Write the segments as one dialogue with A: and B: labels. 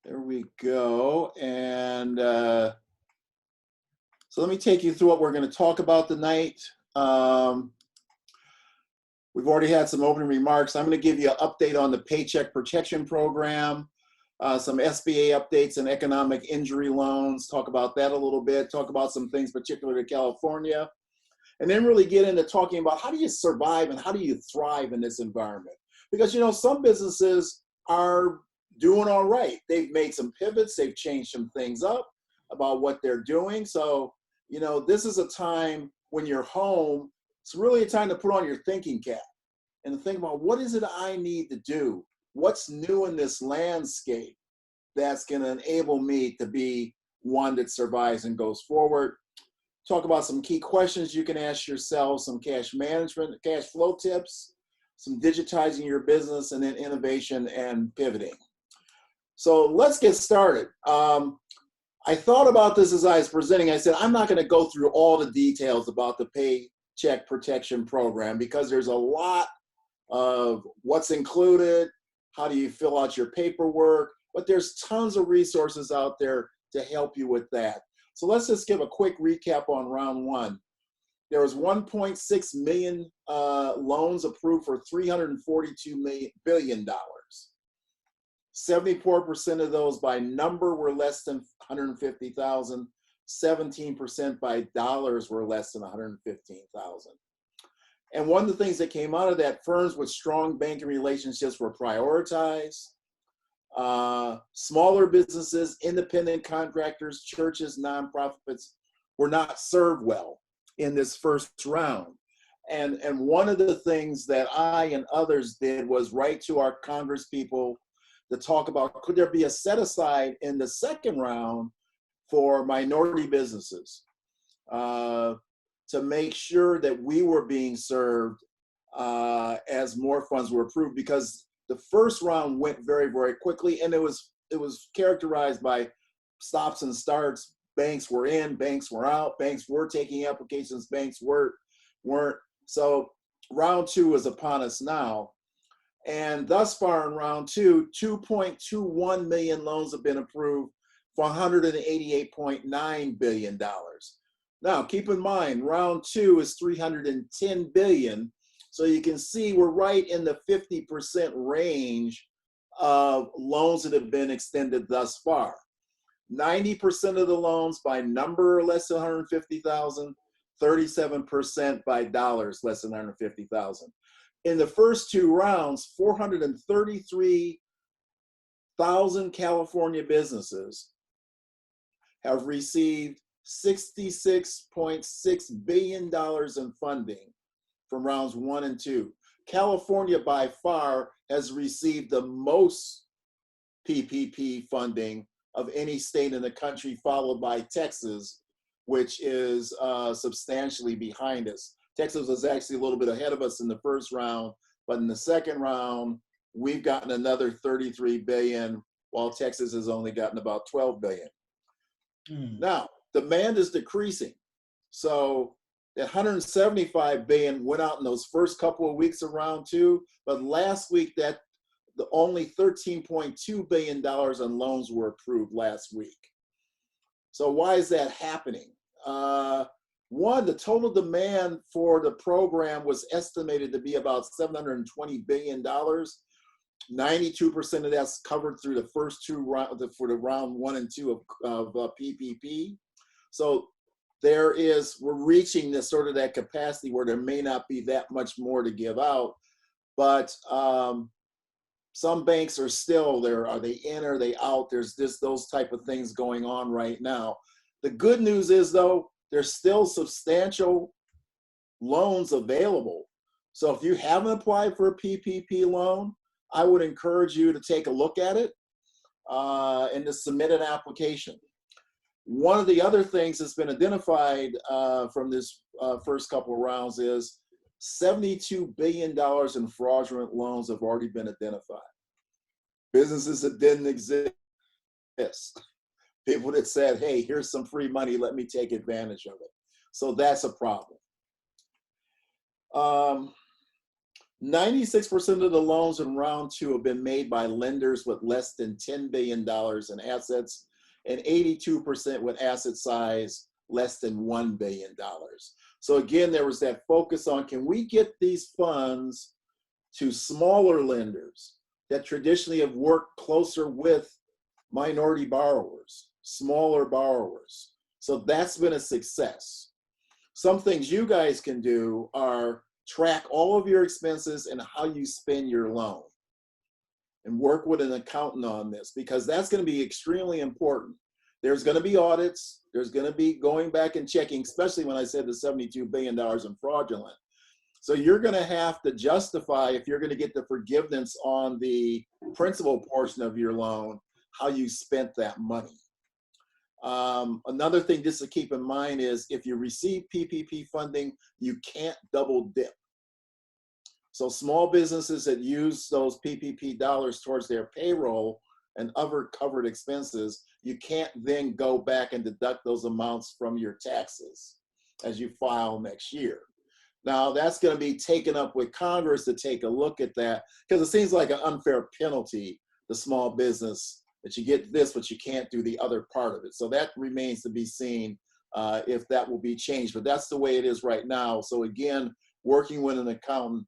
A: There we go. And so let me take you through what we're going to talk about tonight. We've already had some opening remarks. I'm going to give you an update on the Paycheck Protection Program, some SBA updates and economic injury loans, talk about that a little bit, talk about some things particular to California, and then really get into talking about how do you survive and how do you thrive in this environment? Because, you know, some businesses are doing all right. They've made some pivots, they've changed some things up about what they're doing. So, you know, this is a time when you're home, it's really a time to put on your thinking cap and to think about what is it I need to do? What's new in this landscape that's going to enable me to be one that survives and goes forward? Talk about some key questions you can ask yourself, some cash management, cash flow tips, some digitizing your business, and then innovation and pivoting. So let's get started. I thought about this as I was presenting. I said, I'm not going to go through all the details about the Paycheck Protection Program because there's a lot of what's included, how do you fill out your paperwork, but there's tons of resources out there to help you with that. So let's just give a quick recap on round one. There was 1.6 million loans approved for $342 billion. 74% of those by number were less than 150,000. 17% by dollars were less than 115,000. And one of the things that came out of that, firms with strong banking relationships were prioritized. Smaller businesses, independent contractors, churches, nonprofits were not served well in this first round. And one of the things that I and others did was write to our Congress people to talk about, could there be a set aside in the second round for minority businesses to make sure that we were being served as more funds were approved, because the first round went very, very quickly, and it was characterized by stops and starts. Banks were in, banks were out, banks were taking applications, banks weren't. So round two is upon us now. And thus far in round two, 2.21 million loans have been approved for $188.9 billion. Now, keep in mind, round two is 310 billion. So you can see we're right in the 50% range of loans that have been extended thus far. 90% of the loans by number are less than 150,000, 37% by dollars less than 150,000. In the first two rounds, 433,000 California businesses have received $66.6 billion in funding from rounds one and two. California by far has received the most PPP funding of any state in the country, followed by Texas, which is substantially behind us. Texas was actually a little bit ahead of us in the first round, but in the second round, we've gotten another 33 billion, while Texas has only gotten about 12 billion. Now, demand is decreasing. So that 175 billion went out in those first couple of weeks of round two, but last week the only $13.2 billion in loans were approved last week. So why is that happening? One, the total demand for the program was estimated to be about $720 billion. 92% of that's covered through the first two rounds, for the round one and two of PPP. So we're reaching this sort of that capacity where there may not be that much more to give out, but some banks are still there. Are they in, are they out? There's those type of things going on right now. The good news is, though, there's still substantial loans available. So if you haven't applied for a PPP loan, I would encourage you to take a look at it and to submit an application. One of the other things that's been identified from this first couple of rounds is $72 billion in fraudulent loans have already been identified. Businesses that didn't exist. People that said, hey, here's some free money, let me take advantage of it. So that's a problem. 96% of the loans in round two have been made by lenders with less than $10 billion in assets, and 82% with asset size less than $1 billion. So again, there was that focus on, can we get these funds to smaller lenders that traditionally have worked closer with minority borrowers, smaller borrowers. So that's been a success. Some things you guys can do are track all of your expenses and how you spend your loan, and work with an accountant on this, because that's going to be extremely important. There's going to be audits. There's going to be going back and checking, especially when I said the $72 billion in fraudulent. So you're going to have to justify, if you're going to get the forgiveness on the principal portion of your loan, how you spent that money. Another thing just to keep in mind is, if you receive PPP funding, you can't double dip. So small businesses that use those PPP dollars towards their payroll and other covered expenses, you can't then go back and deduct those amounts from your taxes as you file next year. Now, that's going to be taken up with Congress to take a look at that, because it seems like an unfair penalty to small business that you get this, but you can't do the other part of it. So that remains to be seen if that will be changed, but that's the way it is right now. So again, working with an accountant,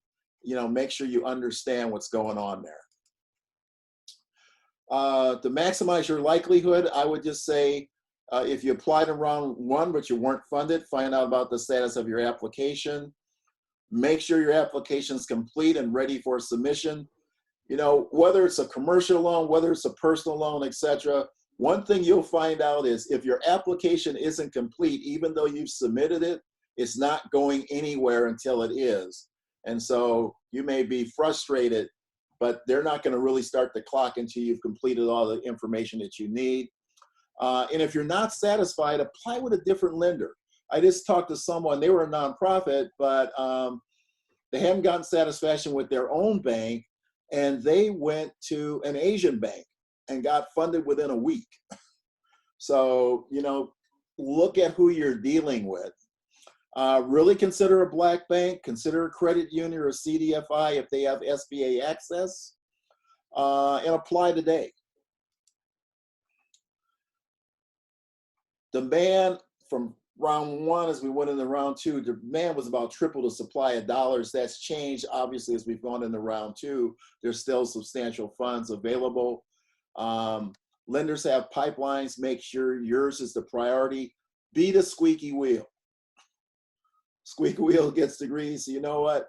A: make sure you understand what's going on there. To maximize your likelihood, I would just say, if you applied in round one, but you weren't funded, find out about the status of your application. Make sure your application is complete and ready for submission. Whether it's a commercial loan, whether it's a personal loan, etc. One thing you'll find out is, if your application isn't complete, even though you've submitted it, it's not going anywhere until it is. And so you may be frustrated, but they're not going to really start the clock until you've completed all the information that you need. And if you're not satisfied, apply with a different lender. I just talked to someone, they were a nonprofit, but they haven't gotten satisfaction with their own bank, and they went to an Asian bank and got funded within a week. So, look at who you're dealing with. Really consider a black bank, consider a credit union or a CDFI if they have SBA access, and apply today. Demand from round one, as we went into round two, demand was about triple the supply of dollars. That's changed, obviously, as we've gone into round two. There's still substantial funds available. Lenders have pipelines. Make sure yours is the priority. Be the squeaky wheel. Squeaky wheel gets the grease. You know what?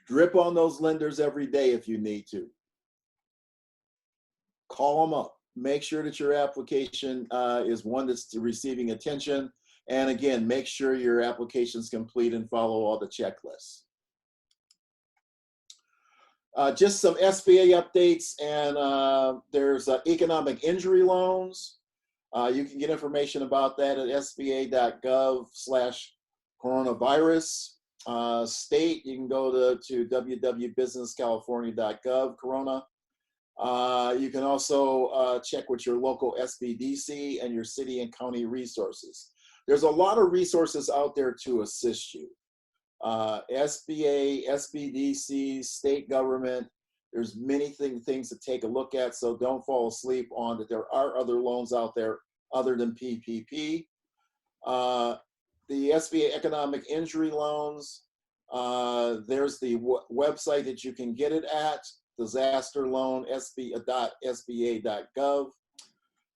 A: Drip on those lenders every day if you need to. Call them up. Make sure that your application is one that's receiving attention. And again, make sure your application is complete and follow all the checklists. Just some SBA updates, and there's economic injury loans. You can get information about that at sba.gov/coronavirus. State, you can go to www.businesscalifornia.gov, corona. You can also check with your local SBDC and your city and county resources. There's a lot of resources out there to assist you. SBA, SBDC, state government, there's many things to take a look at, so don't fall asleep on that. There are other loans out there other than PPP. The SBA economic injury loans, there's the website that you can get it at, disaster loan, sba.gov.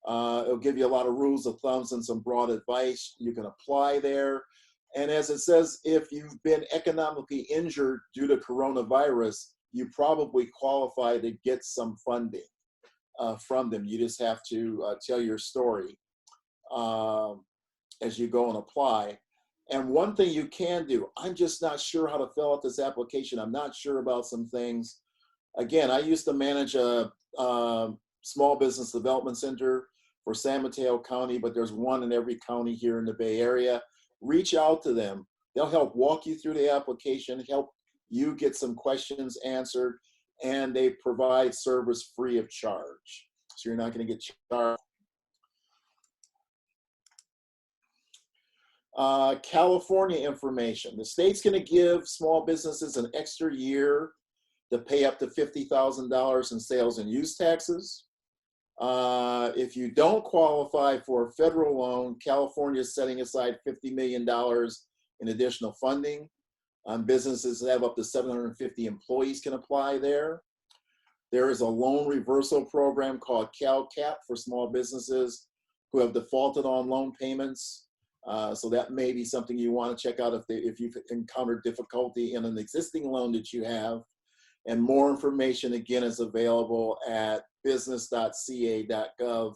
A: It'll give you a lot of rules of thumbs and some broad advice. You can apply there. And as it says, if you've been economically injured due to coronavirus, you probably qualify to get some funding from them. You just have to tell your story as you go and apply. And one thing you can do, I'm just not sure how to fill out this application. I'm not sure about some things. Again, I used to manage a small business development center for San Mateo County, but there's one in every county here in the Bay Area. Reach out to them. They'll help walk you through the application, help you get some questions answered, and they provide service free of charge. So you're not going to get charged. California information. The state's going to give small businesses an extra year to pay up to $50,000 in sales and use taxes. If you don't qualify for a federal loan, California is setting aside $50 million in additional funding. Businesses that have up to 750 employees can apply there. There is a loan reversal program called CalCap for small businesses who have defaulted on loan payments. So that may be something you want to check out if you've encountered difficulty in an existing loan that you have. And more information, again, is available at business.ca.gov,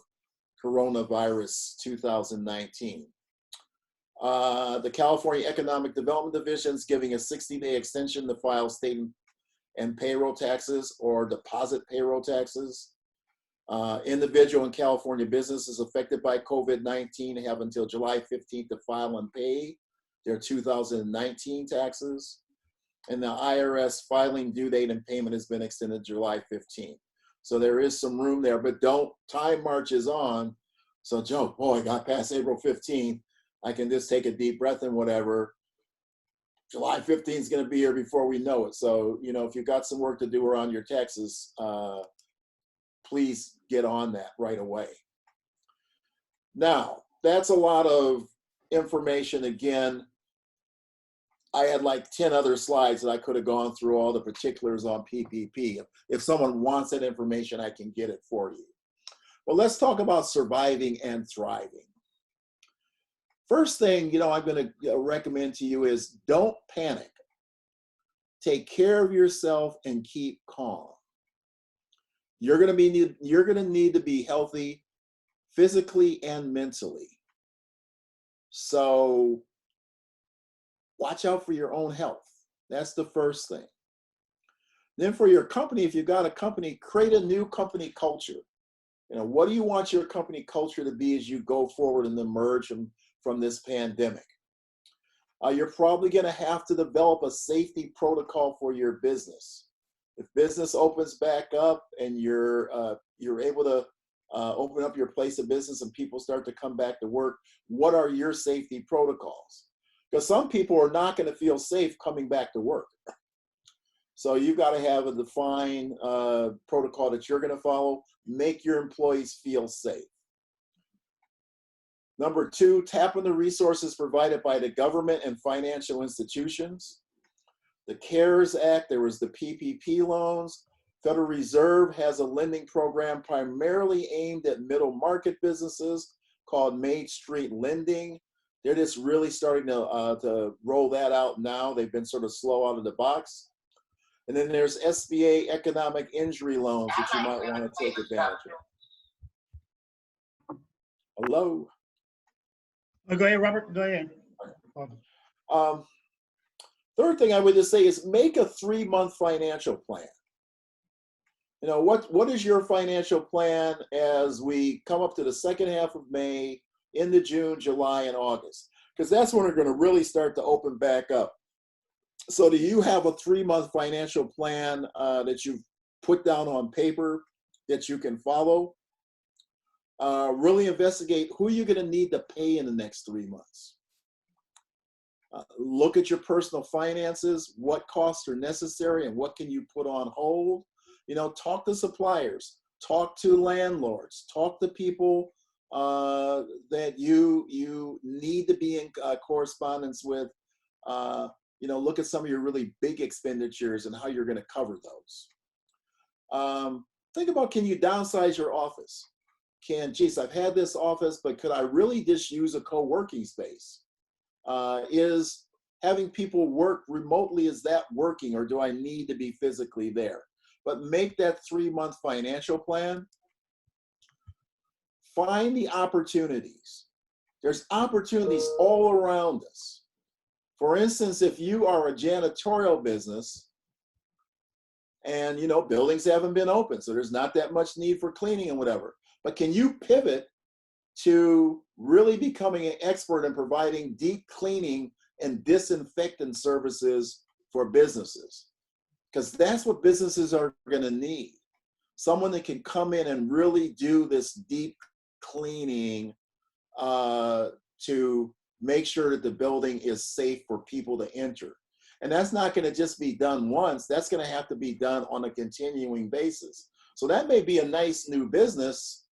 A: coronavirus 2019. The California Economic Development Division is giving a 60-day extension to file state and payroll taxes or deposit payroll taxes. Individual and California businesses affected by COVID-19 have until July 15th to file and pay their 2019 taxes. And the IRS filing due date and payment has been extended July 15th. So there is some room there, but time marches on. So Joe, boy, I got past April 15th. I can just take a deep breath and whatever. July 15th is going to be here before we know it. So, if you've got some work to do around your taxes, please get on that right away. Now, that's a lot of information. Again, I had like 10 other slides that I could have gone through all the particulars on PPP. If someone wants that information, I can get it for you. Well, let's talk about surviving and thriving. First thing, I'm going to recommend to you is don't panic. Take care of yourself and keep calm. You're going to need to be healthy physically and mentally. So watch out for your own health. That's the first thing. Then for your company, if you've got a company, create a new company culture. What do you want your company culture to be as you go forward and emerge from this pandemic? You're probably going to have to develop a safety protocol for your business. If business opens back up and you're able to open up your place of business and people start to come back to work, what are your safety protocols? Because some people are not going to feel safe coming back to work. So you've got to have a defined protocol that you're going to follow. Make your employees feel safe. Number two, tap into resources provided by the government and financial institutions. The CARES Act, there was the PPP loans. Federal Reserve has a lending program primarily aimed at middle market businesses called Main Street Lending. They're just really starting to roll that out now. They've been sort of slow out of the box. And then there's SBA economic injury loans that you might want to take advantage of. Hello?
B: Oh, go ahead, Robert. Go ahead.
A: Third thing I would just say is make a 3-month financial plan. What is your financial plan as we come up to the second half of May, into June, July, and August? Because that's when we're going to really start to open back up. So do you have a 3-month financial plan that you've put down on paper that you can follow? Really investigate who you're going to need to pay in the next 3 months. Look at your personal finances, what costs are necessary and what can you put on hold. Talk to suppliers, talk to landlords, talk to people that you need to be in correspondence with. Look at some of your really big expenditures and how you're going to cover those. Think about, can you downsize your office? Geez, I've had this office, but could I really just use a co-working space? Is having people work remotely, is that working, or do I need to be physically there? But make that 3-month financial plan. Find the opportunities. There's opportunities all around us. For instance, if you are a janitorial business and, buildings haven't been open, so there's not that much need for cleaning and whatever, but can you pivot to really becoming an expert in providing deep cleaning and disinfectant services for businesses? Because that's what businesses are going to need. Someone that can come in and really do this deep cleaning to make sure that the building is safe for people to enter. And that's not going to just be done once. That's going to have to be done on a continuing basis. So that may be a nice new business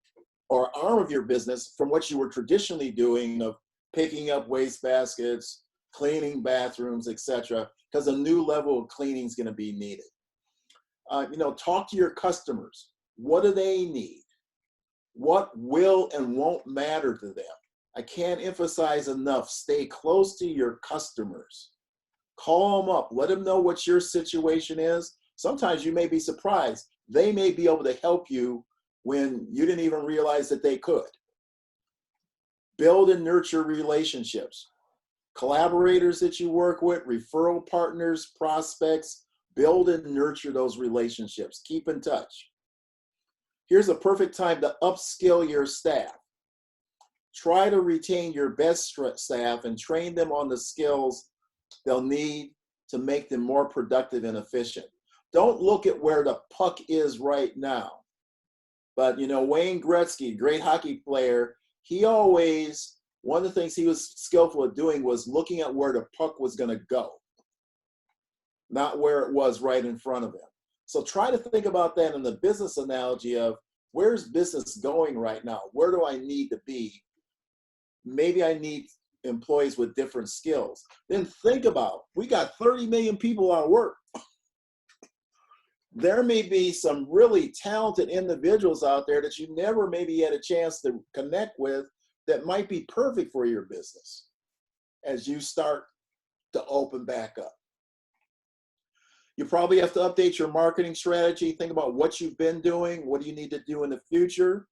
A: or arm of your business from what you were traditionally doing of picking up waste baskets, cleaning bathrooms, etc., because a new level of cleaning is going to be needed. Talk to your customers. What do they need? What will and won't matter to them? I can't emphasize enough, stay close to your customers. Call them up, let them know what your situation is. Sometimes you may be surprised. They may be able to help you when you didn't even realize that they could. Build and nurture relationships. Collaborators that you work with, referral partners, prospects, build and nurture those relationships. Keep in touch. Here's a perfect time to upskill your staff. Try to retain your best staff and train them on the skills they'll need to make them more productive and efficient. Don't look at where the puck is right now. But Wayne Gretzky, great hockey player, one of the things he was skillful at doing was looking at where the puck was going to go, not where it was right in front of him. So try to think about that in the business analogy of where's business going right now? Where do I need to be? Maybe I need employees with different skills. Then think about, we got 30 million people out of work. There may be some really talented individuals out there that you never maybe had a chance to connect with that might be perfect for your business as you start to open back up. You probably have to update your marketing strategy. Think about what you've been doing. What do you need to do in the future?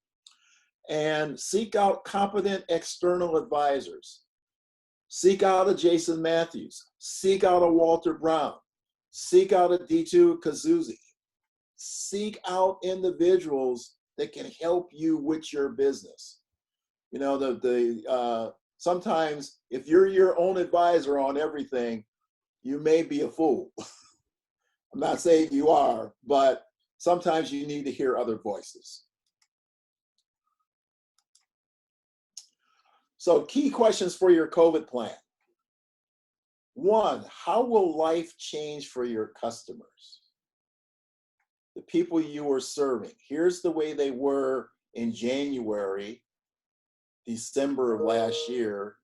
A: And seek out competent external advisors. Seek out a Jason Matthews. Seek out a Walter Brown. Seek out a D2 Kazuzzi. Seek out individuals that can help you with your business. Sometimes if you're your own advisor on everything, you may be a fool. I'm not saying you are, but sometimes you need to hear other voices. So key questions for your COVID plan. 1, how will life change for your customers? The people you are serving. Here's the way they were in January, December of last year.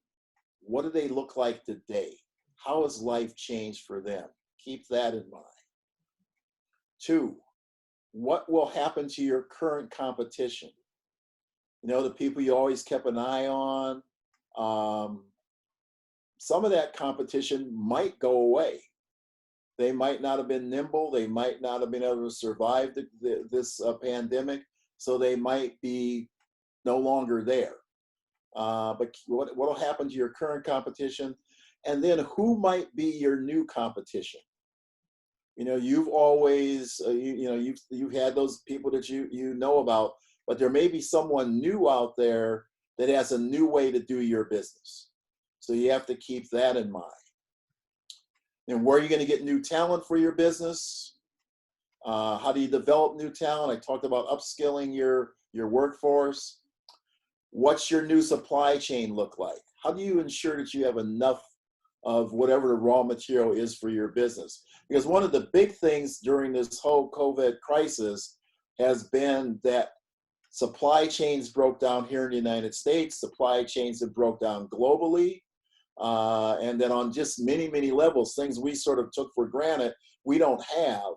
A: What do they look like today? How has life changed for them? Keep that in mind. 2, what will happen to your current competition? The people you always kept an eye on. Some of that competition might go away. They might not have been nimble. They might not have been able to survive this pandemic. So they might be no longer there. But what will happen to your current competition? And then who might be your new competition? You've always, you've had those people that you know about, but there may be someone new out there that has a new way to do your business. So you have to keep that in mind. And where are you going to get new talent for your business? How do you develop new talent? I talked about upskilling your workforce. What's your new supply chain look like? How do you ensure that you have enough of whatever the raw material is for your business? Because one of the big things during this whole COVID crisis has been that supply chains broke down here in the United States, supply chains have broke down globally, and then on just many, many levels, things we sort of took for granted, we don't have.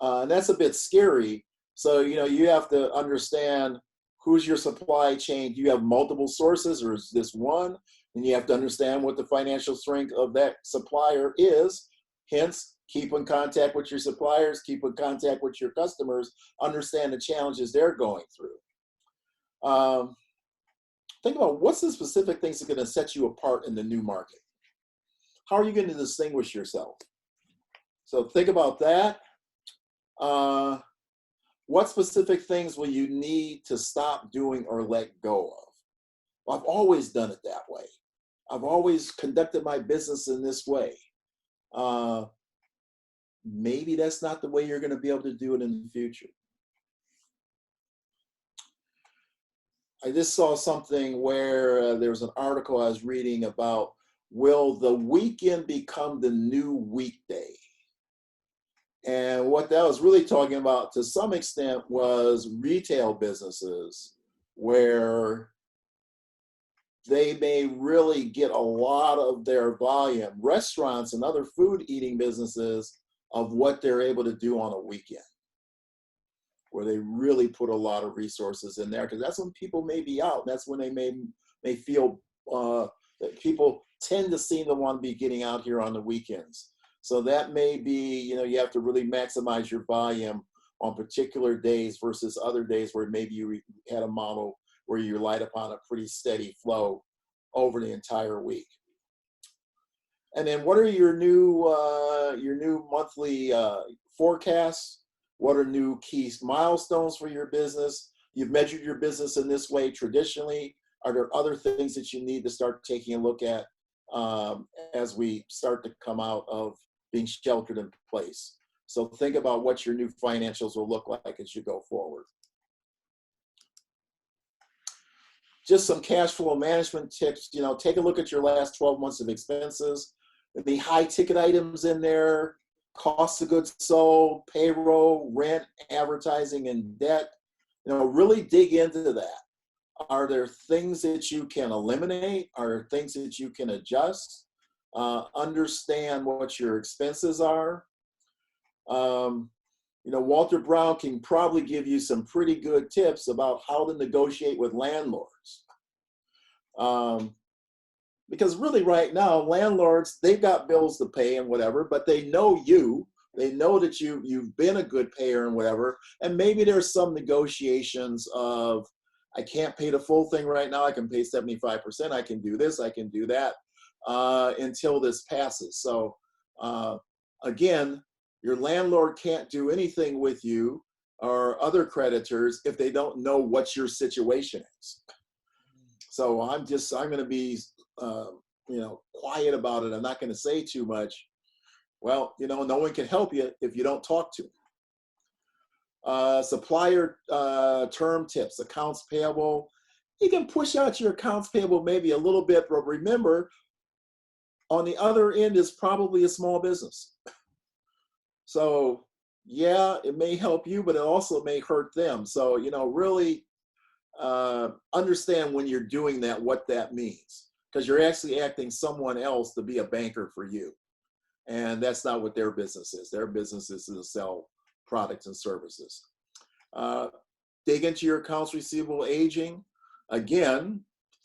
A: And that's a bit scary. So, you have to understand who's your supply chain. Do you have multiple sources or is this one? And you have to understand what the financial strength of that supplier is. Hence, keep in contact with your suppliers, keep in contact with your customers, understand the challenges they're going through. Think about what's the specific things that are going to set you apart in the new market. How are you going to distinguish yourself? So think about that. What specific things will you need to stop doing or let go of? Well, I've always done it that way. I've always conducted my business in this way. Maybe that's not the way you're going to be able to do it in the future. I just saw something where there was an article I was reading about, will the weekend become the new weekday? And what that was really talking about to some extent was retail businesses where they may really get a lot of their volume, restaurants and other food eating businesses, of what they're able to do on a weekend, where they really put a lot of resources in there, because that's when people may be out. That's when they may feel that people tend to seem to want to be getting out here on the weekends. So that may be, you have to really maximize your volume on particular days versus other days where maybe you had a model where you relied upon a pretty steady flow over the entire week. And then what are your new monthly forecasts? What are new key milestones for your business? You've measured your business in this way traditionally. Are there other things that you need to start taking a look at as we start to come out of being sheltered in place? So think about what your new financials will look like as you go forward. Just some cash flow management tips. Take a look at your last 12 months of expenses. The high ticket items in there, cost of goods sold, payroll, rent, advertising, and debt. Really dig into that. Are there things that you can eliminate? Are there things that you can adjust? Understand what your expenses are. Walter Brown can probably give you some pretty good tips about how to negotiate with landlords. Because really right now, landlords, they've got bills to pay and whatever, but they know you. They know that you've been a good payer and whatever. And maybe there's some negotiations of, I can't pay the full thing right now. I can pay 75%. I can do this. I can do that until this passes. So again, your landlord can't do anything with you or other creditors if they don't know what your situation is. So I'm going to be, quiet about it. I'm not going to say too much. Well, no one can help you if you don't talk to them. Supplier term tips, accounts payable. You can push out your accounts payable maybe a little bit, but remember, on the other end is probably a small business. So yeah, it may help you, but it also may hurt them. So, really understand when you're doing that, what that means, because you're actually acting someone else to be a banker for you. And that's not what their business is. Their business is to sell products and services. Dig into your accounts receivable aging. Again,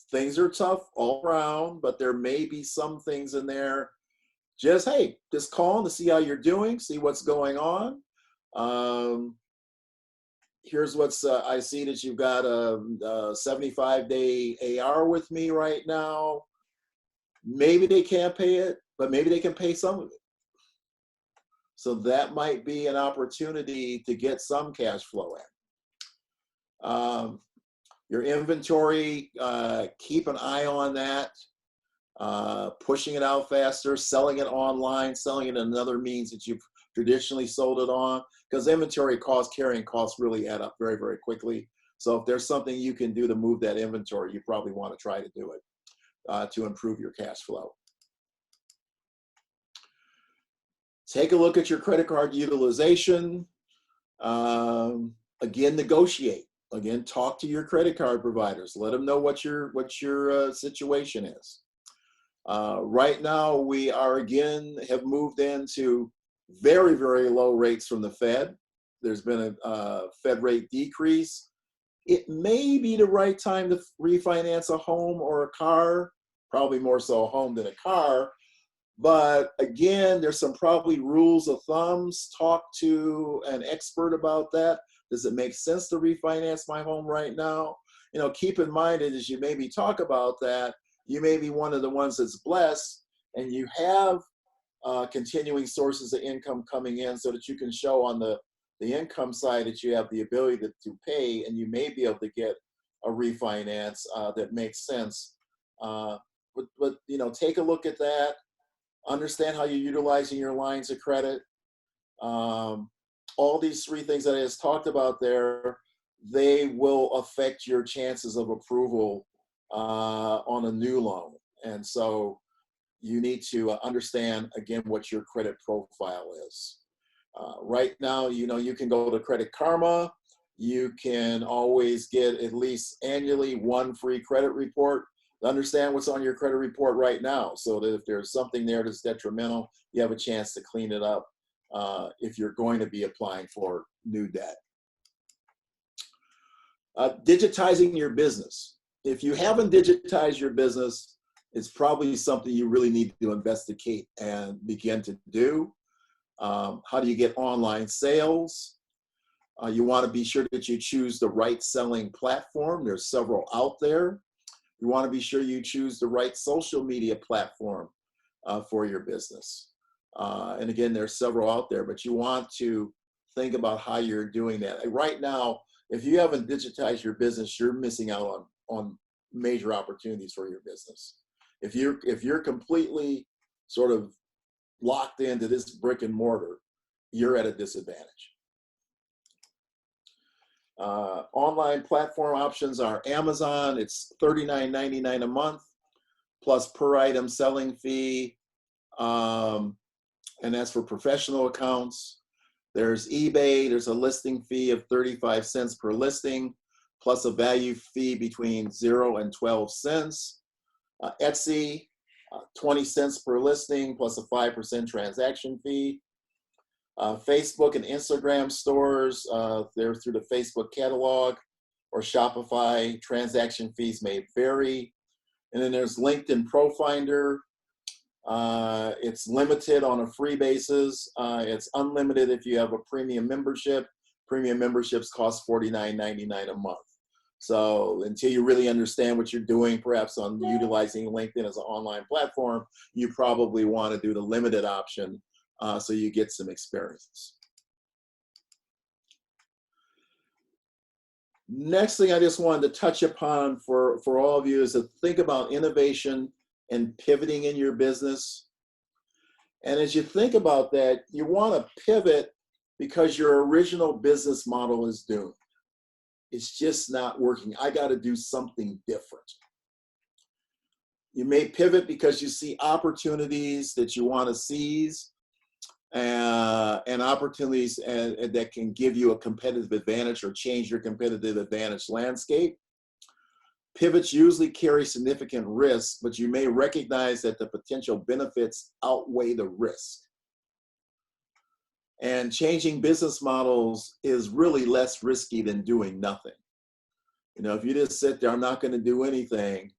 A: things are tough all around, but there may be some things in there. Just call them to see how you're doing, see what's going on. Here's what's, I see that you've got a 75-day AR with me right now. Maybe they can't pay it, but maybe they can pay some of it. So that might be an opportunity to get some cash flow in. Your inventory, keep an eye on that. Pushing it out faster, selling it online, selling it in another means that you've traditionally sold it on, because inventory costs, carrying costs really add up very, very quickly. So if there's something you can do to move that inventory, you probably want to try to do it to improve your cash flow. Take a look at your credit card utilization. Again, negotiate. Again, talk to your credit card providers. Let them know what your situation is. Right now, we have moved into very, very low rates from the Fed. There's been a Fed rate decrease. It may be the right time to refinance a home or a car, probably more so a home than a car. But again, there's some probably rules of thumbs. Talk to an expert about that. Does it make sense to refinance my home right now? Keep in mind that as you maybe talk about that, you may be one of the ones that's blessed and you have continuing sources of income coming in so that you can show on the income side that you have the ability to pay, and you may be able to get a refinance that makes sense. But take a look at that. Understand how you're utilizing your lines of credit. All these three things that I just talked about there, they will affect your chances of approval on a new loan. And so you need to understand, again, what your credit profile is. Right now, you can go to Credit Karma. You can always get at least annually one free credit report to understand what's on your credit report right now, so that if there's something there that's detrimental, you have a chance to clean it up if you're going to be applying for new debt. Digitizing your business. If you haven't digitized your business, it's probably something you really need to investigate and begin to do. How do you get online sales? You want to be sure that you choose the right selling platform. There's several out there. You want to be sure you choose the right social media platform for your business. And again, there's several out there, but you want to think about how you're doing that. Right now, if you haven't digitized your business, you're missing out on major opportunities for your business. If you're completely sort of locked into this brick and mortar, you're at a disadvantage. Online platform options are Amazon. It's $39.99 a month plus per item selling fee, and that's for professional accounts. There's eBay. There's a listing fee of 35 cents per listing plus a value fee between 0 and 12 cents. Etsy, 20 cents per listing plus a 5% transaction fee. Facebook and Instagram stores, they're through the Facebook catalog or Shopify. Transaction fees may vary. And then there's LinkedIn ProFinder. It's limited on a free basis. It's unlimited if you have a premium membership. Premium memberships cost $49.99 a month. So until you really understand what you're doing, perhaps on utilizing LinkedIn as an online platform, you probably want to do the limited option so you get some experience. Next thing I just wanted to touch upon for all of you is to think about innovation and pivoting in your business. And as you think about that, you want to pivot because your original business model is doomed. It's just not working. I got to do something different. You may pivot because you see opportunities that you want to seize and opportunities that can give you a competitive advantage or change your competitive advantage landscape. Pivots usually carry significant risk, but you may recognize that the potential benefits outweigh the risk. And changing business models is really less risky than doing nothing. If you just sit there, I'm not going to do anything,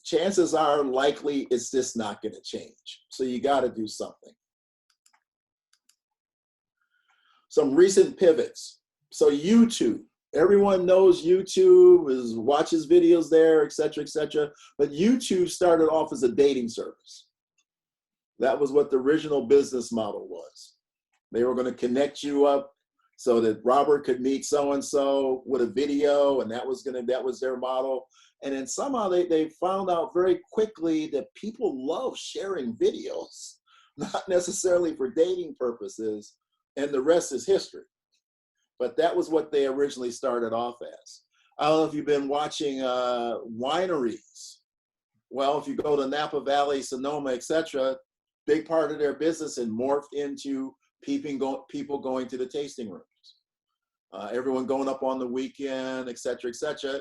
A: chances are likely it's just not going to change. So you got to do something. Some recent pivots. So YouTube. Everyone knows YouTube, watches videos there, et cetera, but YouTube started off as a dating service. That was what the original business model was. They were going to connect you up so that Robert could meet so-and-so with a video, and that was their model. And then somehow they found out very quickly that people love sharing videos, not necessarily for dating purposes, and the rest is history. But that was what they originally started off as. I don't know if you've been watching wineries. Well, if you go to Napa Valley, Sonoma, et cetera, big part of their business and morphed into people going to the tasting rooms. Everyone going up on the weekend, et cetera,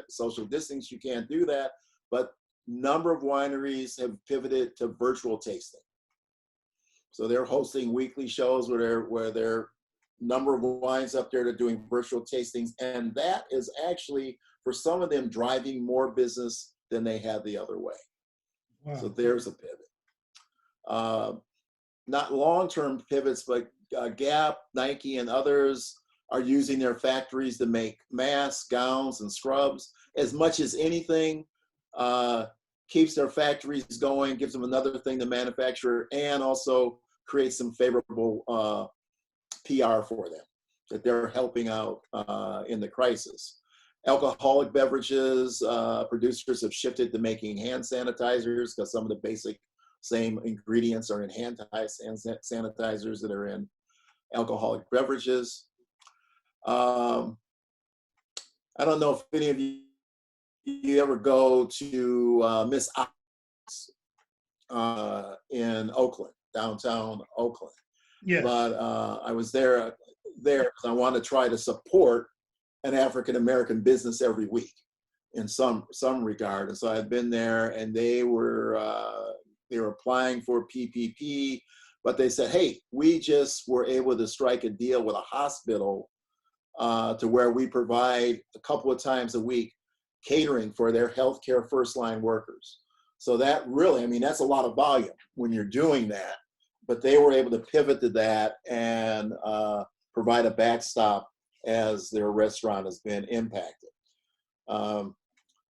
A: social distance, you can't do that. But number of wineries have pivoted to virtual tasting. So they're hosting weekly shows where they're number of wines up there, they're doing virtual tastings. And that is actually, for some of them, driving more business than they had the other way. Wow. So there's a pivot. Not long-term pivots, but Gap, Nike, and others are using their factories to make masks, gowns, and scrubs. As much as anything, keeps their factories going, gives them another thing to manufacture, and also creates some favorable PR for them, that they're helping out in the crisis. Alcoholic beverages, producers have shifted to making hand sanitizers because some of the basic same ingredients are in hand sanitizers that are in alcoholic beverages. I don't know if any of you ever go to Miss in Oakland, downtown Oakland.
B: Yes.
A: But I was there because I wanted to try to support an African American business every week in some regard. And so I'd been there, and they were applying for PPP, but they said, "Hey, we just were able to strike a deal with a hospital to where we provide a couple of times a week catering for their healthcare first line workers." So that really, I mean, that's a lot of volume when you're doing that. But they were able to pivot to that and provide a backstop as their restaurant has been impacted.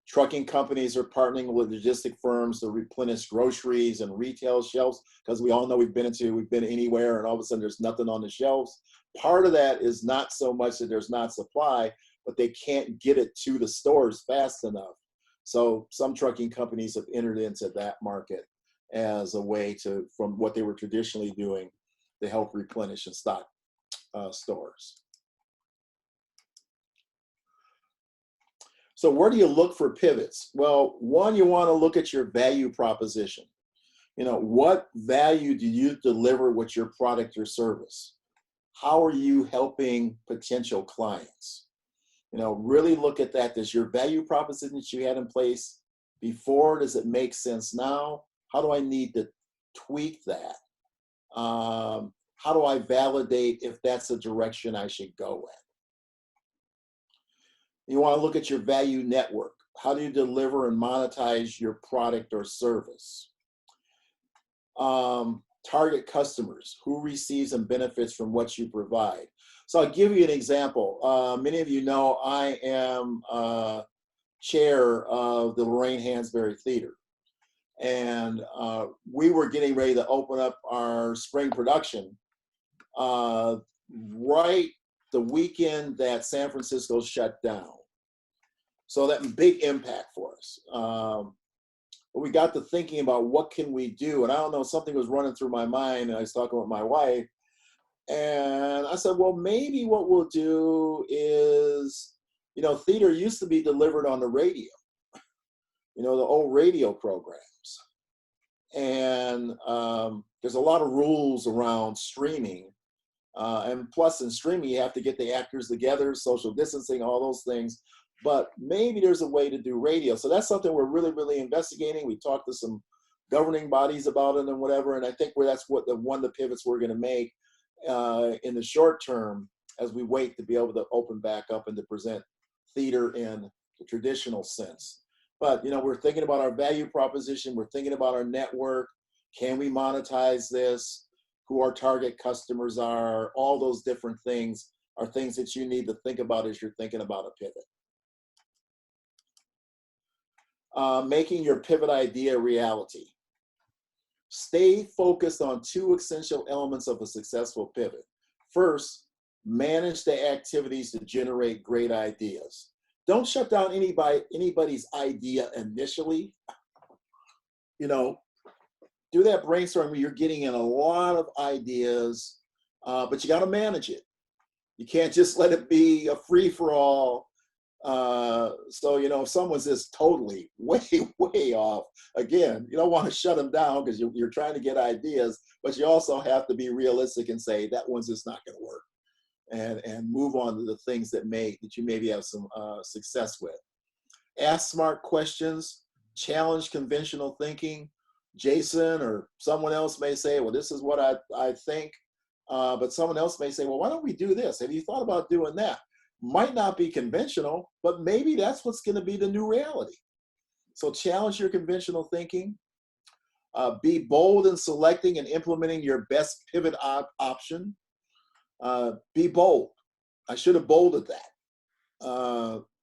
A: Trucking companies are partnering with logistic firms to replenish groceries and retail shelves, because we all know we've been anywhere and all of a sudden there's nothing on the shelves. Part of that is not so much that there's not supply, but they can't get it to the stores fast enough. So some trucking companies have entered into that market as a way to, from what they were traditionally doing, to help replenish and stock stores. So where do you look for pivots? Well, one, you want to look at your value proposition. You know, what value do you deliver with your product or service? How are you helping potential clients? You know, really look at that. Does your value proposition that you had in place before, does it make sense now? How do I need to tweak that? How do I validate if that's the direction I should go in? You want to look at your value network. How do you deliver and monetize your product or service? Target customers. Who receives and benefits from what you provide? So I'll give you an example. Many of you know I am chair of the Lorraine Hansberry Theater. And we were getting ready to open up our spring production right the weekend that San Francisco shut down. So that big impact for us. But we got to thinking about what can we do? And I don't know, something was running through my mind, and I was talking with my wife. And I said, well, maybe what we'll do is, you know, theater used to be delivered on the radio, you know, the old radio programs. And there's a lot of rules around streaming. And plus in streaming, you have to get the actors together, social distancing, all those things. But maybe there's a way to do radio. So that's something we're really, really investigating. We talked to some governing bodies about it and whatever. And I think that's what one of the pivots we're going to make in the short term as we wait to be able to open back up and to present theater in the traditional sense. But, you know, we're thinking about our value proposition. We're thinking about our network. Can we monetize this? Who our target customers are? All those different things are things that you need to think about as you're thinking about a pivot. Making your pivot idea a reality. Stay focused on two essential elements of a successful pivot. First, manage the activities to generate great ideas. Don't shut down anybody's idea initially. You know, do that brainstorming where you're getting in a lot of ideas, but you got to manage it. You can't just let it be a free-for-all. So, you know, if someone's just totally way off, again, you don't want to shut them down because you're trying to get ideas, but you also have to be realistic and say that one's just not going to work, and move on to the things that you maybe have some success with. Ask smart questions, challenge conventional thinking. Jason or someone else may say, well, this is what I think, but someone else may say, well, why don't we do this? Have you thought about doing that? Might not be conventional, but maybe that's what's going to be the new reality. So challenge your conventional thinking. Be bold in selecting and implementing your best pivot option. Be bold. I should have bolded that.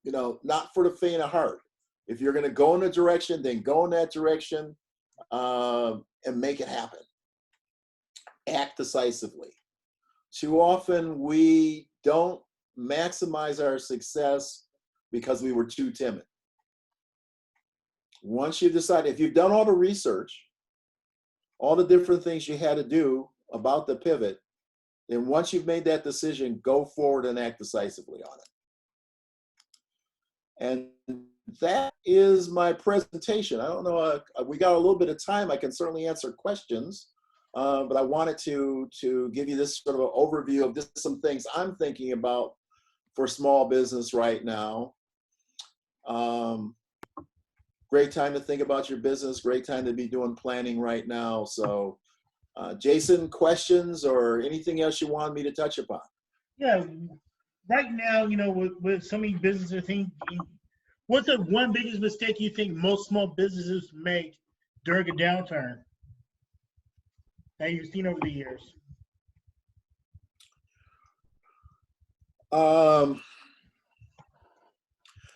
A: You know, not for the faint of heart. If you're going to go in a direction, then go in that direction and make it happen. Act decisively. Too often we don't maximize our success because we were too timid. Once you decide, if you've done all the research, all the different things you had to do about the pivot, then once you've made that decision, go forward and act decisively on it. And that is my presentation. I don't know, we got a little bit of time. I can certainly answer questions, but I wanted to give you this sort of an overview of just some things I'm thinking about for small business right now. Great time to think about your business, great time to be doing planning right now. So Jason, questions or anything else you want me to touch upon?
B: Yeah, right now, with so many businesses thinking, what's the one biggest mistake you think most small businesses make during a downturn that you've seen over the years?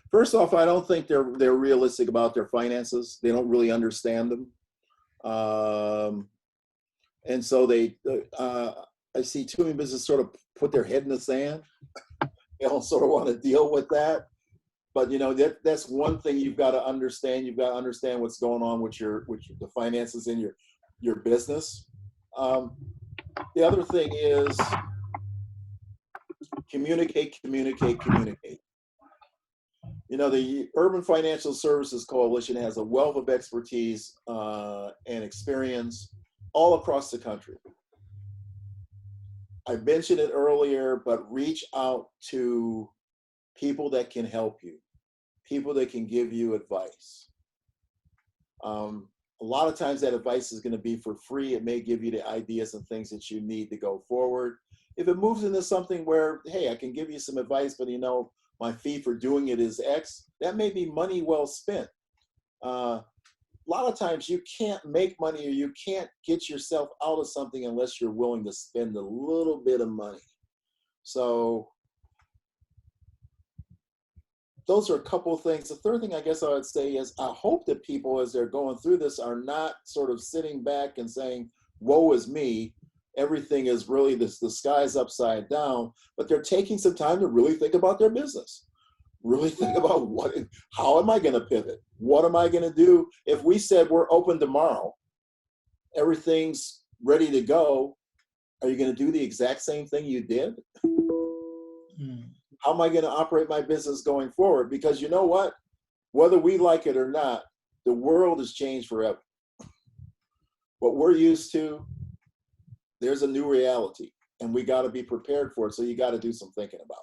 A: First off, I don't think they're realistic about their finances. They don't really understand them. And so I see too many businesses sort of put their head in the sand. They don't sort of want to deal with that. But that's one thing you've got to understand. You've got to understand what's going on with the finances in your business. The other thing is communicate. The Urban Financial Services Coalition has a wealth of expertise and experience all across the country. I mentioned it earlier, but reach out to people that can help you, people that can give you advice. A lot of times that advice is going to be for free. It may give you the ideas and things that you need to go forward. If it moves into something where, hey, I can give you some advice, but my fee for doing it is X, that may be money well spent. A lot of times you can't make money or you can't get yourself out of something unless you're willing to spend a little bit of money. So those are a couple of things. The third thing I guess I would say is I hope that people, as they're going through this, are not sort of sitting back and saying, woe is me, everything is really the sky's upside down, but they're taking some time to really think about their business. Really think about how am I going to pivot? What am I going to do? If we said we're open tomorrow, everything's ready to go, are you going to do the exact same thing you did? How am I going to operate my business going forward? Because you know what? Whether we like it or not, the world has changed forever. What we're used to, there's a new reality, and we got to be prepared for it. So you got to do some thinking about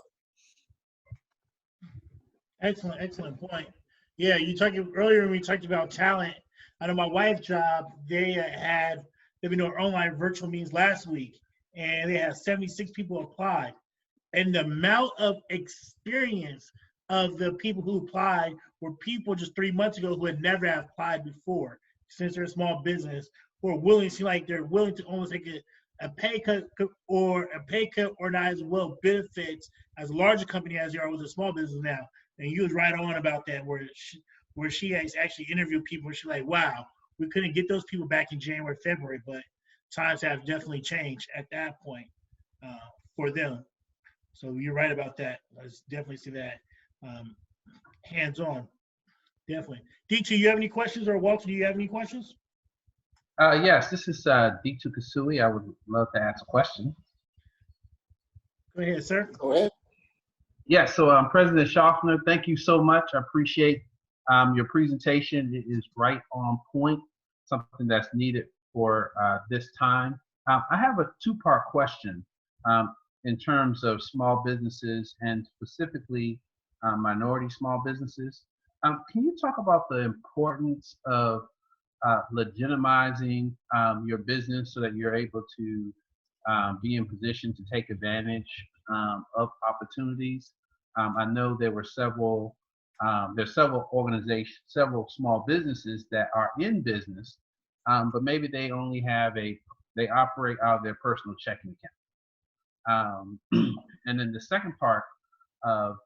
A: it.
B: Excellent point. Yeah, you talked earlier when we talked about talent. I know my wife's job, they've been doing online virtual meetings last week, and they had 76 people apply. And the amount of experience of the people who applied were people just 3 months ago who had never applied before, since they're a small business, who are willing, seem like they're willing to almost take a pay cut or not as well benefits as a larger company as you are with a small business now. And you was right on about that, where she has actually interviewed people where she's like, wow, we couldn't get those people back in January, February, but times have definitely changed at that point for them. So you're right about that. I definitely see that hands-on. Definitely. D2, you have any questions, or Walter, do you have any questions?
C: Yes, this is D2 Kasui. I would love to ask a question.
B: Go ahead, sir.
A: Go ahead.
C: Yes, so President Shoffner, thank you so much. I appreciate your presentation. It is right on point, something that's needed for this time. I have a two-part question in terms of small businesses and specifically minority small businesses. Can you talk about the importance of legitimizing your business so that you're able to be in position to take advantage of opportunities? I know there were there's several organizations, several small businesses that are in business, but maybe they only they operate out of their personal checking account. And then the second part of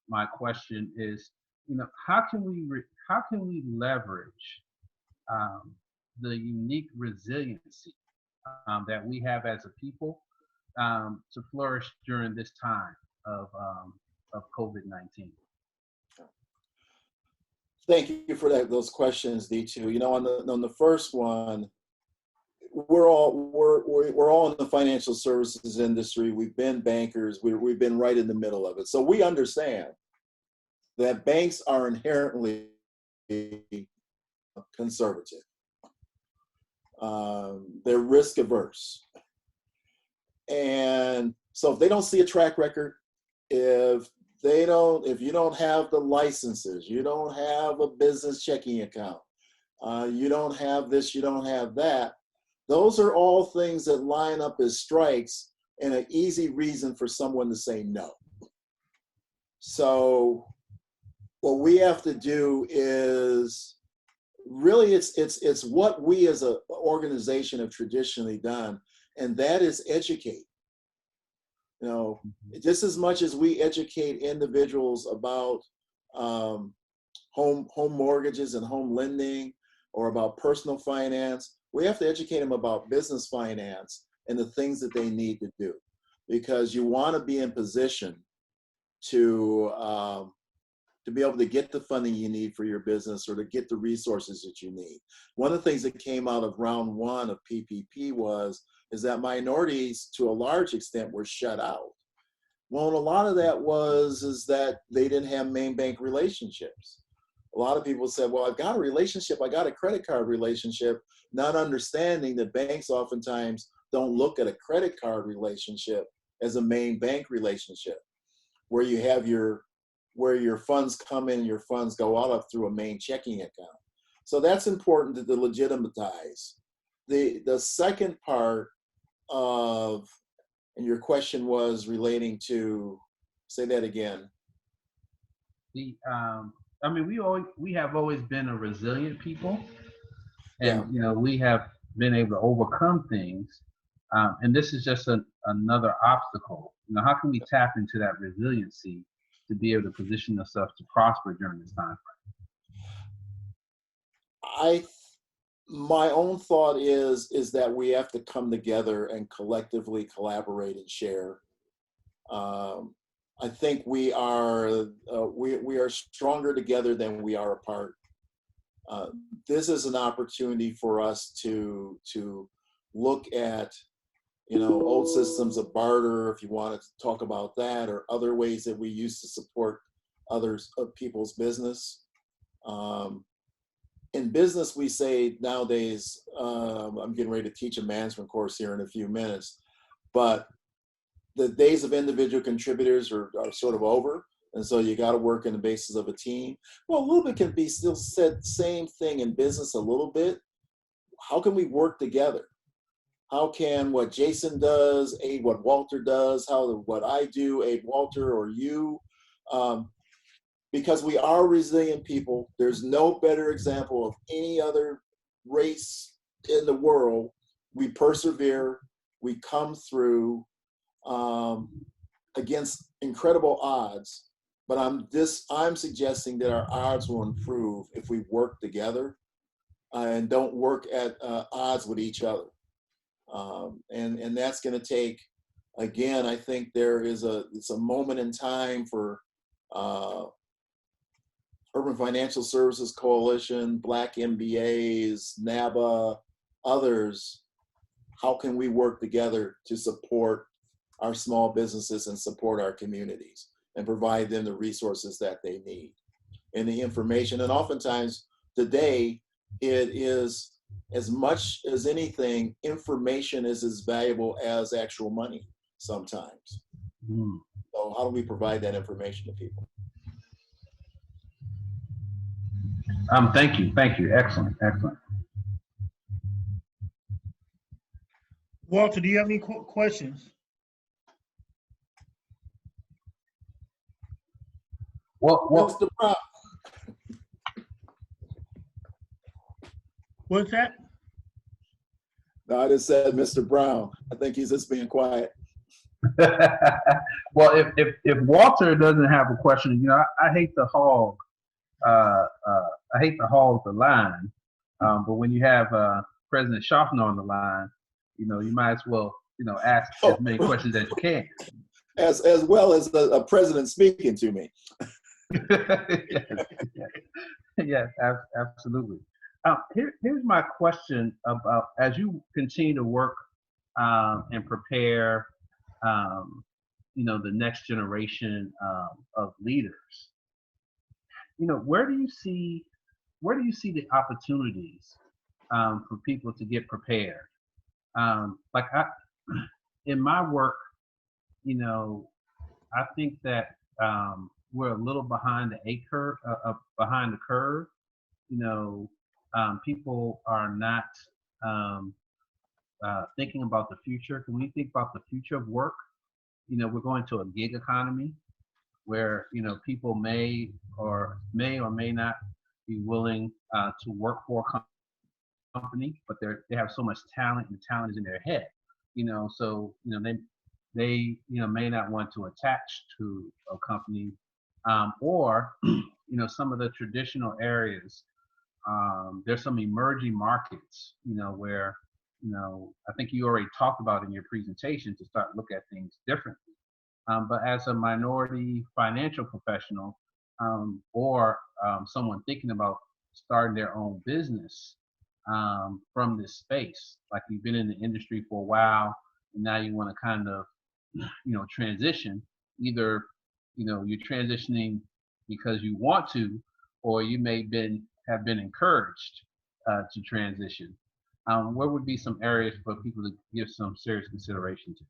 C: my question is, how can we leverage the unique resiliency that we have as a people to flourish during this time of COVID-19?
A: Thank you for those questions, D2. On the first one, we're all in the financial services industry. We've been bankers. We've been right in the middle of it, so we understand that banks are inherently conservative. They're risk averse. And so if they don't see a track record, if you don't have the licenses, you don't have a business checking account, you don't have this, you don't have that, those are all things that line up as strikes and an easy reason for someone to say no. So what we have to do is really, it's what we as an organization have traditionally done, and that is educate. You know, just as much as we educate individuals about home mortgages and home lending, or about personal finance, we have to educate them about business finance and the things that they need to do, because you want to be in position to be able to get the funding you need for your business, or to get the resources that you need. One of the things that came out of round one of PPP is that minorities, to a large extent, were shut out. Well, and a lot of that is that they didn't have main bank relationships. A lot of people said, well, I've got a relationship, I got a credit card relationship, not understanding that banks oftentimes don't look at a credit card relationship as a main bank relationship, where you have where your funds come in and your funds go out through a main checking account. So that's important to legitimatize. The second part of, and your question was relating to, say that again.
C: I mean, we have always been a resilient people, and
A: Yeah.
C: you know, we have been able to overcome things, and this is just another obstacle. You know, how can we tap into that resiliency to be able to position ourselves to prosper during this time frame?
A: My own thought is that we have to come together and collectively collaborate and share. I think we are stronger together than we are apart. This is an opportunity for us to look at, you know, old systems of barter, if you want to talk about that, or other ways that we used to support people's business. In business, we say nowadays, I'm getting ready to teach a management course here in a few minutes, but the days of individual contributors are sort of over. And so you got to work on the basis of a team. Well, a little bit can be still said, same thing in business a little bit. How can we work together? How can what Jason does aid what Walter does? What I do aid Walter or you? Because we are resilient people. There's no better example of any other race in the world. We persevere, we come through against incredible odds, but I'm suggesting that our odds will improve if we work together and don't work at odds with each other. And that's going to take, again, I think it's a moment in time for Urban Financial Services Coalition, Black MBAs, NABA, others. How can we work together to support our small businesses and support our communities and provide them the resources that they need and the information? And oftentimes today, it is, as much as anything, information is as valuable as actual money sometimes. So how do we provide that information to people?
C: Thank you. Excellent.
B: Walter, do you have any questions?
C: Well,
A: Mr. Brown.
B: What's that?
A: No, I just said Mr. Brown. I think he's just being quiet.
C: well, if Walter doesn't have a question, you know, I hate to hog. I hate to hog the line, but when you have President Shoffner on the line, you know, you might as well, you know, ask as many questions as you can.
A: As well as a president speaking to me.
C: yes, absolutely. Here's my question about, as you continue to work and prepare, you know, the next generation of leaders. where do you see the opportunities for people to get prepared? Like in my work, I think that we're a little behind behind the curve. People are not thinking about the future. When we think about the future of work, we're going to a gig economy where people may or may not be willing to work for a company, but they have so much talent, and the talent is in their head. So they may not want to attach to a company, or some of the traditional areas. There's some emerging markets, where I think you already talked about in your presentation to start look at things differently. But as a minority financial professional, or someone thinking about starting their own business from this space, like you've been in the industry for a while, and now you want to kind of, transition. Either, you're transitioning because you want to, or you may have been encouraged to transition. What would be some areas for people to give some serious consideration to?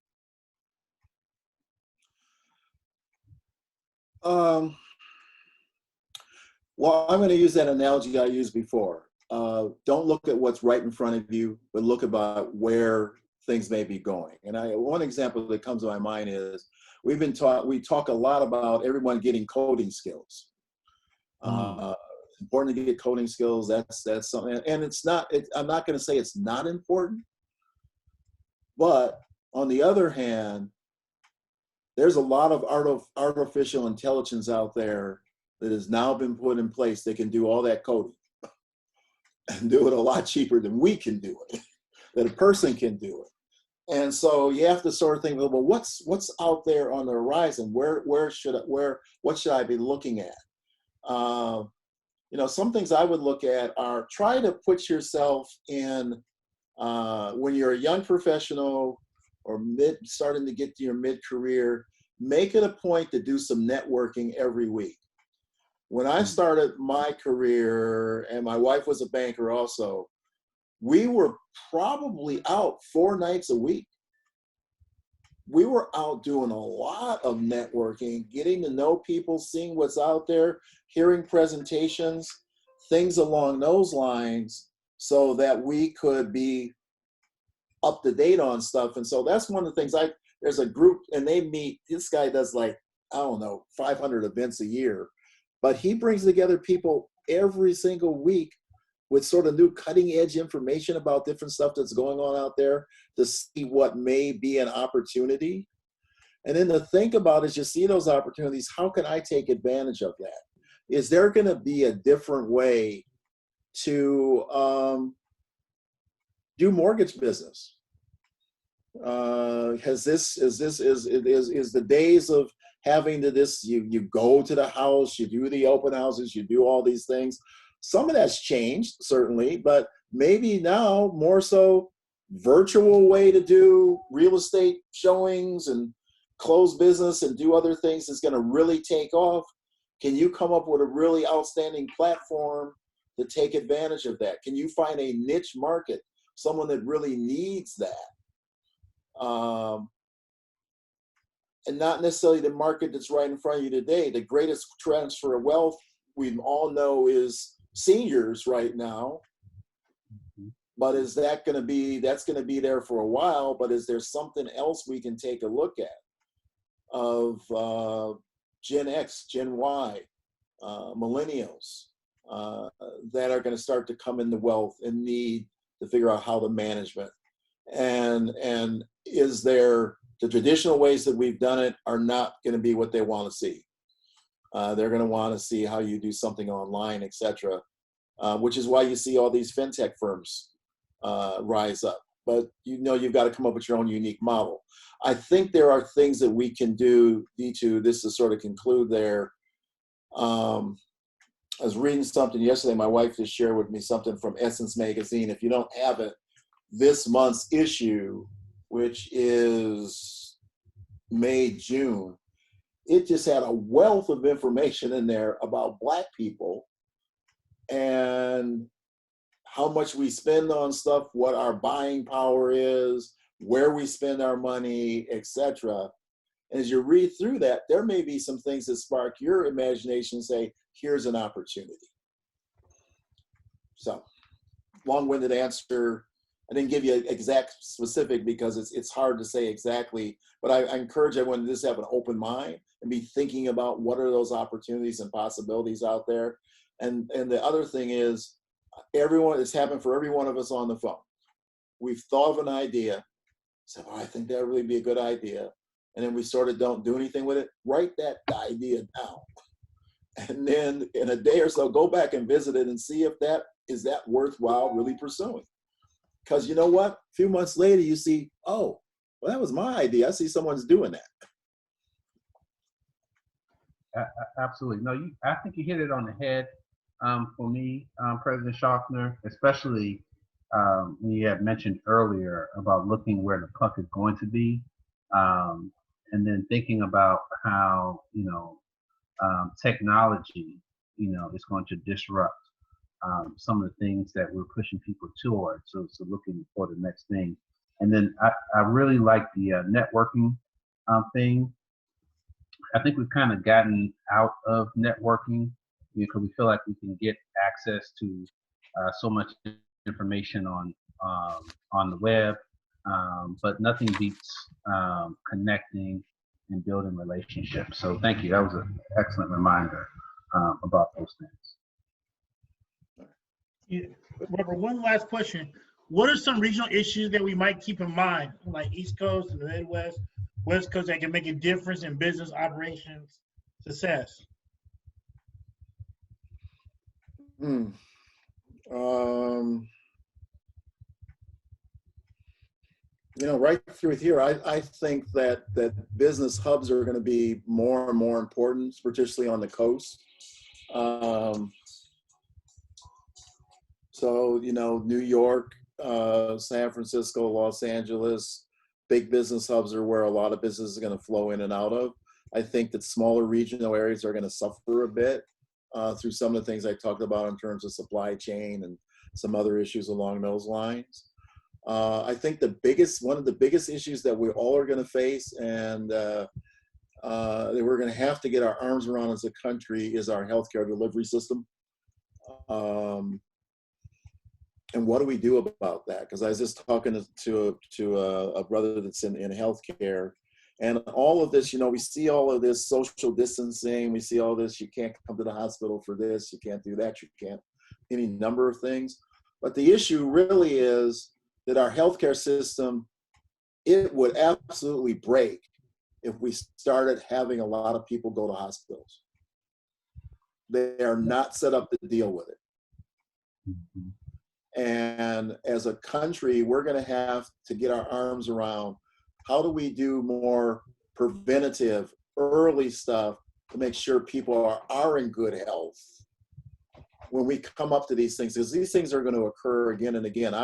A: Well, I'm going to use that analogy I used before. Don't look at what's right in front of you, but look about where things may be going. And one example that comes to my mind is we talk a lot about everyone getting coding skills. It's important to get coding skills. That's something, and I'm not going to say it's not important, but on the other hand, there's a lot of artificial intelligence out there that has now been put in place that can do all that coding and do it a lot cheaper than we can do it, that a person can do it. And so you have to sort of think, well, what's out there on the horizon? What should I be looking at? Some things I would look at are try to put yourself in when you're a young professional or starting to get to your mid-career, make it a point to do some networking every week. When I started my career, and my wife was a banker also, we were probably out 4 nights a week. We were out doing a lot of networking, getting to know people, seeing what's out there, hearing presentations, things along those lines, so that we could be up to date on stuff. And so that's one of the things. There's a group, and they meet. This guy does 500 events a year, but he brings together people every single week with sort of new cutting edge information about different stuff that's going on out there to see what may be an opportunity. And then to think about as you see those opportunities, how can I take advantage of that? Is there going to be a different way to do mortgage business? Is the days of having you go to the house, you do the open houses, you do all these things. Some of that's changed, certainly, but maybe now more so virtual way to do real estate showings and close business and do other things is going to really take off. Can you come up with a really outstanding platform to take advantage of that? Can you find a niche market, someone that really needs that? And not necessarily the market that's right in front of you today. The greatest transfer of wealth we all know is seniors right now, but is that going to be, that's going to be there for a while, but is there something else we can take a look at of Gen X, Gen Y, millennials that are going to start to come into wealth and need to figure out how to management, and is there, the traditional ways that we've done it are not going to be what they want to see. They're going to want to see how you do something online, etc., which is why you see all these fintech firms rise up. But you've got to come up with your own unique model. I think there are things that we can do, D2, this to sort of conclude there. I was reading something yesterday. My wife just shared with me something from Essence Magazine. If you don't have it, this month's issue, which is May, June, it just had a wealth of information in there about Black people and how much we spend on stuff, what our buying power is, where we spend our money, etc. And as you read through that, there may be some things that spark your imagination and say, here's an opportunity. So, long-winded answer. I didn't give you an exact specific because it's hard to say exactly, but I encourage everyone to just have an open mind and be thinking about what are those opportunities and possibilities out there. And the other thing is, it's happened for every one of us on the phone. We've thought of an idea, said, oh, I think that would really be a good idea. And then we sort of don't do anything with it. Write that idea down. And then in a day or so, go back and visit it and see if that is worthwhile really pursuing. Because you know what? A few months later, you see, oh, well, that was my idea. I see someone's doing that.
C: Absolutely. No, I think you hit it on the head. For me, President Shoffner, especially you had mentioned earlier about looking where the puck is going to be, and then thinking about how technology, is going to disrupt some of the things that we're pushing people toward. So looking for the next thing, and then I really like the networking thing. I think we've kind of gotten out of networking because we feel like we can get access to so much information on the web, but nothing beats connecting and building relationships. So thank you. That was an excellent reminder about those things.
B: Yeah. Robert, one last question. What are some regional issues that we might keep in mind, like East Coast and the Midwest, West Coast, that can make a difference in business operations success?
A: Right through here, I think that business hubs are going to be more and more important, particularly on the coast. So, New York, San Francisco, Los Angeles, big business hubs are where a lot of business is going to flow in and out of. I think that smaller regional areas are going to suffer a bit through some of the things I talked about in terms of supply chain and some other issues along those lines. I think one of the biggest issues that we all are going to face and that we're going to have to get our arms around as a country is our healthcare delivery system. And what do we do about that? Because I was just talking to a brother that's in healthcare, and all of this, we see all of this social distancing. We see all this. You can't come to the hospital for this. You can't do that. You can't any number of things. But the issue really is that our healthcare system, it would absolutely break if we started having a lot of people go to hospitals. They are not set up to deal with it.
C: Mm-hmm.
A: And as a country, we're going to have to get our arms around how do we do more preventative, early stuff to make sure people are in good health when we come up to these things, because these things are going to occur again and again.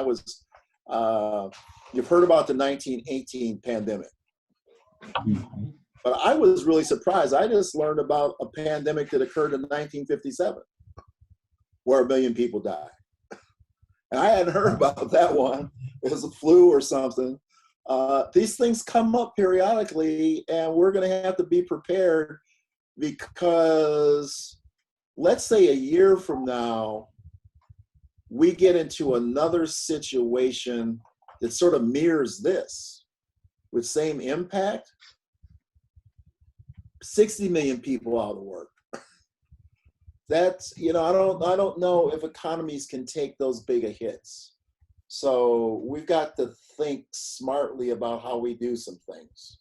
A: You've heard about the 1918 pandemic, but I was really surprised. I just learned about a pandemic that occurred in 1957 where 1 million people died. And I hadn't heard about that one. It was a flu or something. These things come up periodically, and we're going to have to be prepared because let's say a year from now, we get into another situation that sort of mirrors this with same impact. 60 million people out of work. That's, I don't know if economies can take those bigger hits. So we've got to think smartly about how we do some things.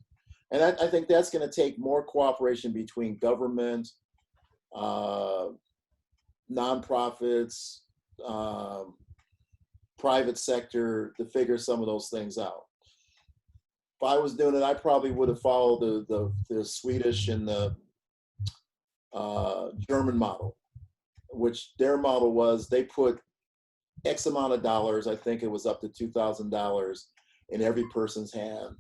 A: And I think that's going to take more cooperation between government, nonprofits, private sector to figure some of those things out. If I was doing it, I probably would have followed the Swedish and the German model, which their model was they put X amount of dollars, I think it was up to $2,000 in every person's hand.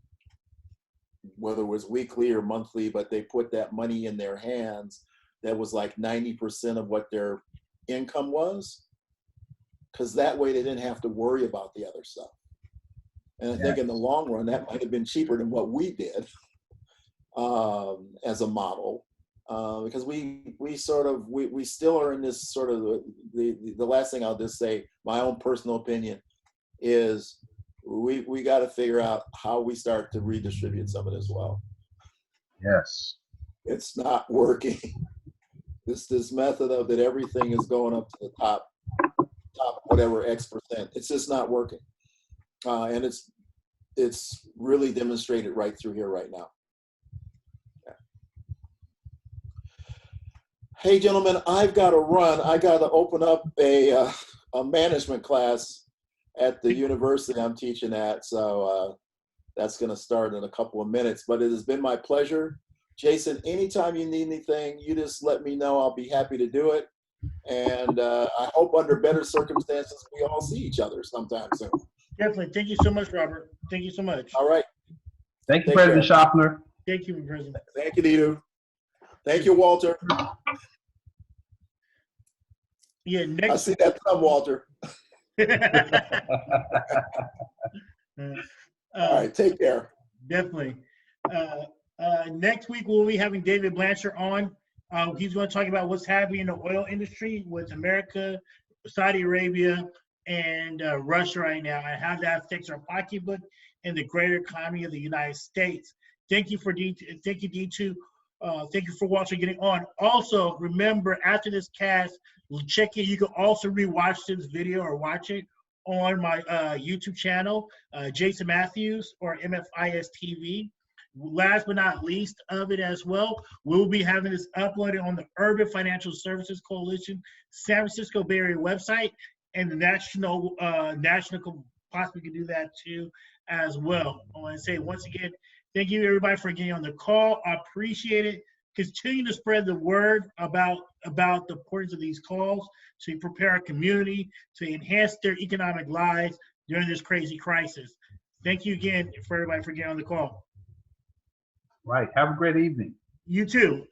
A: whether it was weekly or monthly, but they put that money in their hands that was like 90% of what their income was, because that way they didn't have to worry about the other stuff. And I think in the long run, that might have been cheaper than what we did as a model, because we still are in this sort of, the last thing I'll just say, my own personal opinion is we got to figure out how we start to redistribute some of this wealth.
C: Yes.
A: It's not working. This method of that everything is going up to the top whatever X%. It's just not working, and it's really demonstrated right through here right now. Yeah. Hey, gentlemen, I've got to run. I got to open up a management class at the university I'm teaching at, so that's going to start in a couple of minutes. But it has been my pleasure. Jason, anytime you need anything, you just let me know. I'll be happy to do it. And I hope under better circumstances, we all see each other sometime soon.
B: Definitely. Thank you so much, Robert. Thank you so much.
A: All right.
C: Thank you, President Shoffner.
B: Thank you, President.
A: Thank you, Dito. Thank you, Walter.
B: Yeah, next.
A: I see that thumb, Walter. All right, take care.
B: Definitely. Next week, we'll be having David Blanchard on. He's going to talk about what's happening in the oil industry with America, Saudi Arabia, and Russia right now, and how that affects our pocketbook and the greater economy of the United States. Thank you for D2. Thank you for Walter getting on. Also, remember, after this cast, check it. You can also rewatch this video or watch it on my YouTube channel, Jason Matthews or MFIS TV. Last but not least of it as well, we'll be having this uploaded on the Urban Financial Services Coalition San Francisco Bay Area website, and the national possibly can do that too as well. I want to say once again, thank you everybody for getting on the call. I appreciate it. Continue to spread the word about the importance of these calls to prepare our community to enhance their economic lives during this crazy crisis. Thank you again for everybody for getting on the call.
C: Right. Have a great evening.
B: You too.